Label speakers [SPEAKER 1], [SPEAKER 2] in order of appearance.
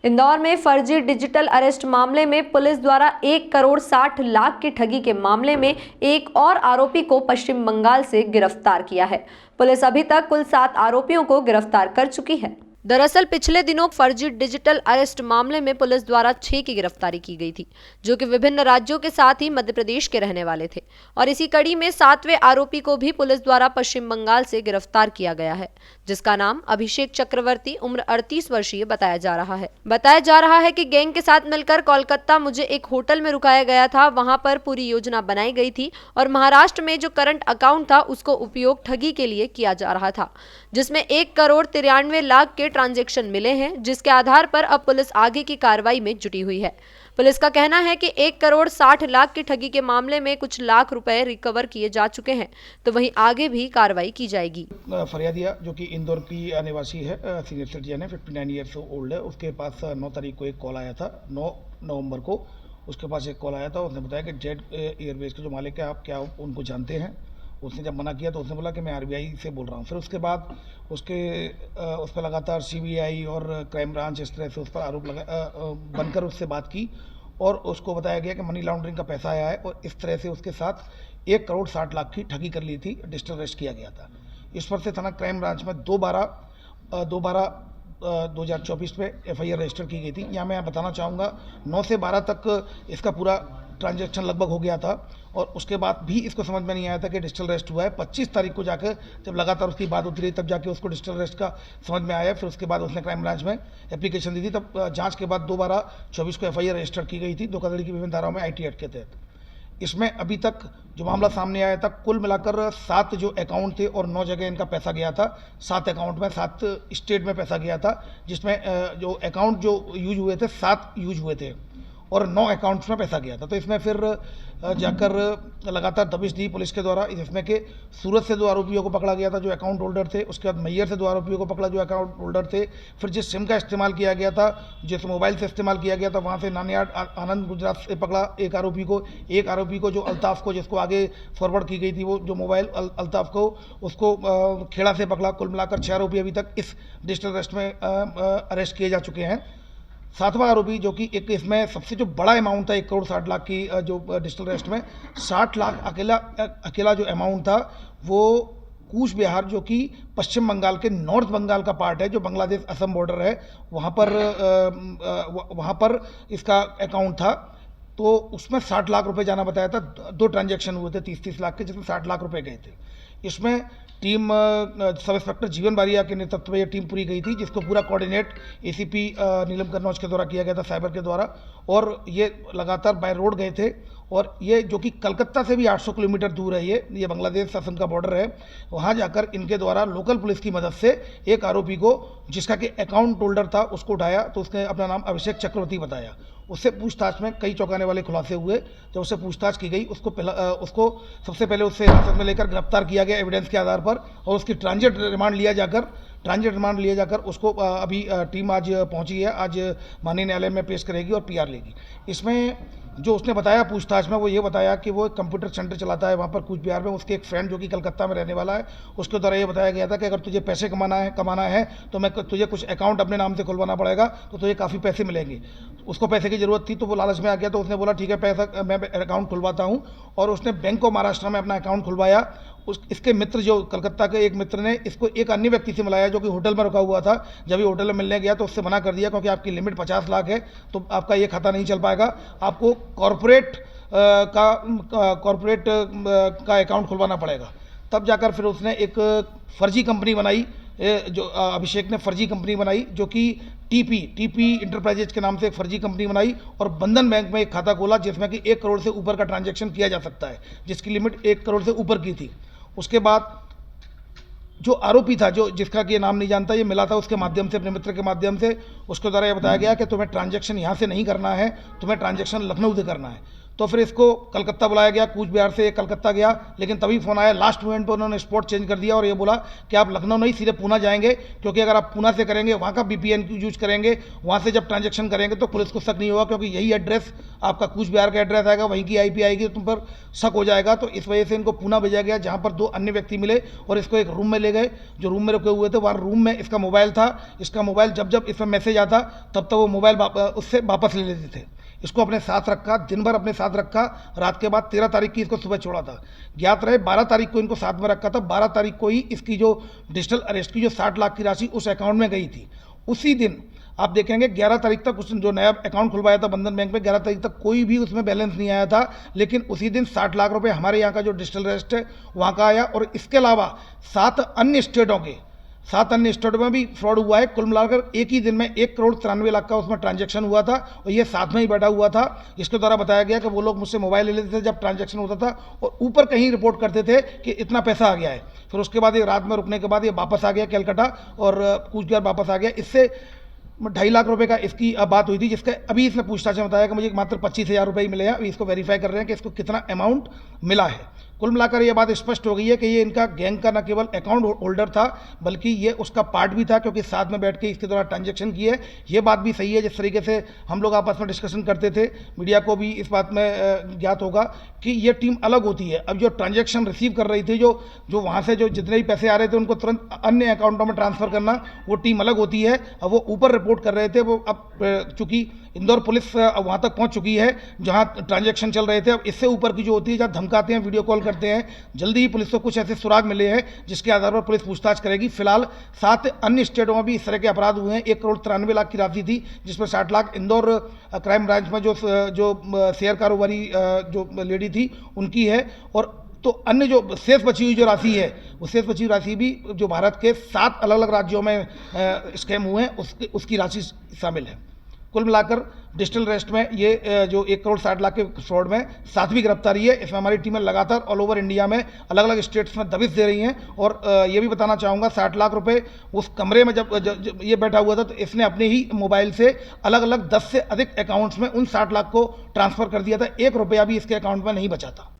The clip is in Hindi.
[SPEAKER 1] इंदौर में फर्जी डिजिटल अरेस्ट मामले में पुलिस द्वारा 1,60,00,000 की ठगी के मामले में एक और आरोपी को पश्चिम बंगाल से गिरफ्तार किया है। पुलिस अभी तक कुल 7 आरोपियों को गिरफ्तार कर चुकी है। दरअसल पिछले दिनों फर्जी डिजिटल अरेस्ट मामले में पुलिस द्वारा 6 की गिरफ्तारी की गई थी, जो कि विभिन्न राज्यों के साथ ही मध्य प्रदेश के रहने वाले थे। और इसी कड़ी में 7वें आरोपी को भी पुलिस द्वारा पश्चिम बंगाल से गिरफ्तार किया गया है, जिसका नाम अभिषेक चक्रवर्ती उम्र 38 वर्षीय बताया जा रहा है। बताया जा रहा है कि गैंग के साथ मिलकर कोलकाता मुझे एक होटल में रुकाया गया था, वहां पर पूरी योजना बनाई गई थी और महाराष्ट्र में जो करंट अकाउंट था उसको उपयोग ठगी के लिए किया जा रहा था, जिसमें 1,93,00,000 के ट्रांजैक्शन मिले हैं, जिसके आधार पर अब पुलिस आगे की कार्रवाई में जुटी हुई है। पुलिस का कहना है कि 1,60,00,000 की ठगी के मामले में कुछ लाख रुपए रिकवर किए जा चुके हैं, तो वहीं आगे भी कार्रवाई की जाएगी।
[SPEAKER 2] फरियादिया जो कि इंदौर की निवासी है, सीनियर सिटीजन है, 59 ईयर्स ओल्ड है। उसके पास 9 तारीख को एक कॉल आया था, 9 नवंबर को उसके पास एक कॉल आया था। उसने बताया कि जेट एयरवेज के जो मालिक है, आप क्या उनको जानते हैं? उसने जब मना किया तो उसने बोला कि मैं आरबीआई से बोल रहा हूँ। फिर उसके बाद उस पर लगातार सीबीआई और क्राइम ब्रांच इस तरह से उस पर आरोप बनकर उससे बात की और उसको बताया गया कि मनी लॉन्ड्रिंग का पैसा आया है और इस तरह से उसके साथ 1,60,00,000 की ठगी कर ली थी। डिजिटल अरेस्ट किया गया था। इस पर से थाना क्राइम ब्रांच में 2024 में FIR रजिस्टर की गई थी। यहाँ मैं बताना चाहूँगा 9 से 12 तक इसका पूरा ट्रांजैक्शन लगभग हो गया था और उसके बाद भी इसको समझ में नहीं आया था कि डिजिटल अरेस्ट हुआ है। 25 तारीख को जाकर जब लगातार उसकी बात होती रही तब जाके उसको डिजिटल अरेस्ट का समझ में आया। फिर उसके बाद उसने क्राइम ब्रांच में एप्लीकेशन दी थी। तब जांच के बाद 2/12/24 को FIR रजिस्टर की गई थी, धोखाधड़ी की विभिन्न धाराओं में IT एक्ट के तहत। इसमें अभी तक जो मामला सामने आया था, कुल मिलाकर 7 जो अकाउंट थे और 9 जगह इनका पैसा गया था। 7 अकाउंट में 7 स्टेट में पैसा गया था, जिसमें जो अकाउंट जो यूज हुए थे 7 यूज हुए थे और 9 अकाउंट्स में पैसा गया था। तो इसमें फिर जाकर लगातार दबिश दी पुलिस के द्वारा, जिसमें कि सूरत से 2 आरोपियों को पकड़ा गया था जो अकाउंट होल्डर थे। उसके बाद मैयर से 2 आरोपियों को पकड़ा जो अकाउंट होल्डर थे। फिर जिस सिम का इस्तेमाल किया गया था, जिस मोबाइल से इस्तेमाल किया गया था, वहाँ से नानियाड आनंद गुजरात से पकड़ा एक आरोपी को जो अल्ताफ़ को, जिसको आगे फॉरवर्ड की गई थी वो जो मोबाइल अल्ताफ़ को, उसको खेड़ा से पकड़ा। कुल मिलाकर 6 आरोपी अभी तक इस डिजिटल अरेस्ट में अरेस्ट किए जा चुके हैं। 7वां आरोपी जो कि एक इसमें सबसे जो बड़ा अमाउंट था 1,60,00,000 की, जो डिजिटल अरेस्ट में 60 लाख अकेला जो अमाउंट था वो कूच बिहार जो कि पश्चिम बंगाल के नॉर्थ बंगाल का पार्ट है, जो बांग्लादेश असम बॉर्डर है, वहाँ पर इसका अकाउंट था। तो उसमें 60 लाख रुपए जाना बताया था। 2 ट्रांजैक्शन हुए थे 30-30 लाख के, जिसमें 60 लाख रुपए गए थे। इसमें टीम सब इंस्पेक्टर जीवन बारिया के नेतृत्व में ये टीम पूरी गई थी, जिसको पूरा कोऑर्डिनेट ACP नीलम कन्नौज के द्वारा किया गया था, साइबर के द्वारा। और ये लगातार बाय रोड गए थे और ये जो कि कलकत्ता से भी 800 किलोमीटर दूर है, ये बांग्लादेश असम का बॉर्डर है। वहाँ जाकर इनके द्वारा लोकल पुलिस की मदद से एक आरोपी को, जिसका कि अकाउंट होल्डर था, उसको उठाया। तो उसने अपना नाम अभिषेक चक्रवर्ती बताया। उससे पूछताछ में कई चौंकाने वाले खुलासे हुए। जब उससे पूछताछ की गई, उसको सबसे पहले उससे हिरासत में लेकर गिरफ्तार किया गया एविडेंस के आधार पर और उसकी ट्रांजिट रिमांड लिया जाकर उसको अभी टीम आज पहुंची है। आज माननीय न्यायालय में पेश करेगी और PR लेगी। इसमें जो उसने बताया पूछताछ में, वो ये बताया कि वो एक कंप्यूटर सेंटर चलाता है वहाँ पर कूच बिहार में। उसके एक फ्रेंड जो कि कलकत्ता में रहने वाला है, उसके द्वारा ये बताया गया था कि अगर तुझे पैसे कमाना है तो तुझे कुछ अकाउंट अपने नाम से खुलवाना पड़ेगा, तो तुझे काफ़ी पैसे मिलेंगे। उसको पैसे की ज़रूरत थी तो वो लालच में आ गया। तो उसने बोला ठीक है, पैसा मैं अकाउंट खुलवाता हूँ। और उसने बैंक ऑफ महाराष्ट्र में अपना अकाउंट खुलवाया। इसके मित्र, जो कलकत्ता के एक मित्र ने इसको एक अन्य व्यक्ति से मिलाया जो कि होटल में रुका हुआ था। जब ये होटल में मिलने गया तो उससे मना कर दिया, क्योंकि आपकी लिमिट 50 लाख है, तो आपका ये खाता नहीं चल पाएगा, आपको कॉरपोरेट का अकाउंट खुलवाना पड़ेगा। तब जाकर फिर उसने एक फर्जी कंपनी बनाई, जो अभिषेक ने फर्जी कंपनी बनाई, जो कि टीपी इंटरप्राइजेज के नाम से एक फर्जी कंपनी बनाई और बंधन बैंक में एक खाता खोला, जिसमें कि 1 करोड़ से ऊपर का ट्रांजैक्शन किया जा सकता है, जिसकी लिमिट 1 करोड़ से ऊपर की थी। उसके बाद जो आरोपी था, जिसका कि ये नाम नहीं जानता, ये मिला था उसके माध्यम से, अपने मित्र के माध्यम से। उसके द्वारा ये बताया गया कि तुम्हें ट्रांजैक्शन यहाँ से नहीं करना है, तुम्हें ट्रांजैक्शन लखनऊ से करना है। तो फिर इसको कलकत्ता बुलाया गया, कूच बिहार से कलकत्ता गया, लेकिन तभी फ़ोन आया लास्ट मोमेंट पर उन्होंने स्पॉट चेंज कर दिया और ये बोला कि आप लखनऊ नहीं सीधे पूना जाएंगे, क्योंकि अगर आप पूना से करेंगे, वहाँ का VPN यूज करेंगे, वहाँ से जब ट्रांजैक्शन करेंगे तो पुलिस को शक नहीं होगा, क्योंकि यही एड्रेस आपका कूच बिहार का एड्रेस आएगा, वहीं की IP आएगी, तो तुम पर शक हो जाएगा। तो इस वजह से इनको पूना भेजा गया, जहाँ पर 2 अन्य व्यक्ति मिले और इसको एक रूम में ले गए। जो रूम में रुके हुए थे, वहाँ रूम में इसका मोबाइल था। इसका मोबाइल जब इसमें मैसेज आता तब वो मोबाइल उससे वापस ले लेते थे। इसको अपने साथ रखा, दिन भर अपने साथ रखा। रात के बाद 13 तारीख की इसको सुबह छोड़ा था। ज्ञात रहे 12 तारीख को इनको साथ में रखा था। 12 तारीख को ही इसकी जो डिजिटल अरेस्ट की जो 60 लाख की राशि उस अकाउंट में गई थी। उसी दिन आप देखेंगे 11 तारीख तक उसने जो नया अकाउंट खुलवाया था बंधन बैंक में, 11 तारीख तक कोई भी उसमें बैलेंस नहीं आया था, लेकिन उसी दिन 60 लाख रुपए हमारे यहाँ का जो डिजिटल अरेस्ट है वहाँ का आया। और इसके अलावा 7 अन्य स्टेटों में भी फ्रॉड हुआ है। कुल मिलाकर एक ही दिन में 1,93,00,000 का उसमें ट्रांजैक्शन हुआ था और ये साथ में ही बैठा हुआ था। इसके द्वारा बताया गया कि वो लोग मुझसे मोबाइल ले लेते थे जब ट्रांजैक्शन होता था और ऊपर कहीं रिपोर्ट करते थे कि इतना पैसा आ गया है। फिर उसके बाद ये रात में रुकने के बाद ये वापस आ गया कलकत्ता और कूच बिहार वापस आ गया। इससे 2.5 लाख रुपए का इसकी बात हुई थी, जिसका अभी इसने पूछताछ में बताया कि मुझे मात्र 25,000 रुपये ही मिले हैं। अभी इसको वेरीफाई कर रहे हैं कि इसको कितना अमाउंट मिला है। कुल मिलाकर ये बात स्पष्ट हो गई है कि ये इनका गैंग का न केवल अकाउंट होल्डर था, बल्कि ये उसका पार्ट भी था, क्योंकि साथ में बैठ के इसके द्वारा ट्रांजैक्शन की है। ये बात भी सही है, जिस तरीके से हम लोग आपस में डिस्कशन करते थे, मीडिया को भी इस बात में ज्ञात होगा कि ये टीम अलग होती है। अब जो ट्रांजैक्शन रिसीव कर रही थी, जो वहाँ से जो जितने भी पैसे आ रहे थे उनको तुरंत अन्य अकाउंटों में ट्रांसफ़र करना, वो टीम अलग होती है। अब वो ऊपर रिपोर्ट कर रहे थे, वो अब चूँकि इंदौर पुलिस वहाँ तक पहुँच चुकी है जहाँ ट्रांजैक्शन चल रहे थे। अब इससे ऊपर की जो होती है, जहाँ धमकाते हैं, वीडियो कॉल करते हैं, जल्दी ही पुलिस को कुछ ऐसे सुराग मिले हैं जिसके आधार पर पुलिस पूछताछ करेगी। फिलहाल 7 अन्य स्टेटों में भी इस तरह के अपराध हुए हैं। 1,93,00,000 की राशि थी, जिसमें 60 लाख इंदौर क्राइम ब्रांच में जो शेयर कारोबारी जो लेडी थी उनकी है। और तो अन्य जो शेष बची हुई जो राशि है, वो शेष बची हुई राशि भी जो भारत के 7 अलग अलग राज्यों में स्कैम हुए हैं उसकी राशि शामिल है। कुल मिलाकर डिजिटल अरेस्ट में ये जो 1,60,00,000 के फ्रॉड में 7वीं गिरफ्तारी है। इसमें हमारी टीमें लगातार ऑल ओवर इंडिया में अलग अलग स्टेट्स में दबिश दे रही हैं। और ये भी बताना चाहूँगा, 60 लाख रुपए उस कमरे में जब ये बैठा हुआ था तो इसने अपने ही मोबाइल से अलग अलग 10 से अधिक अकाउंट्स में उन 60 लाख को ट्रांसफ़र कर दिया था। 1 रुपया भी इसके अकाउंट में नहीं बचा था।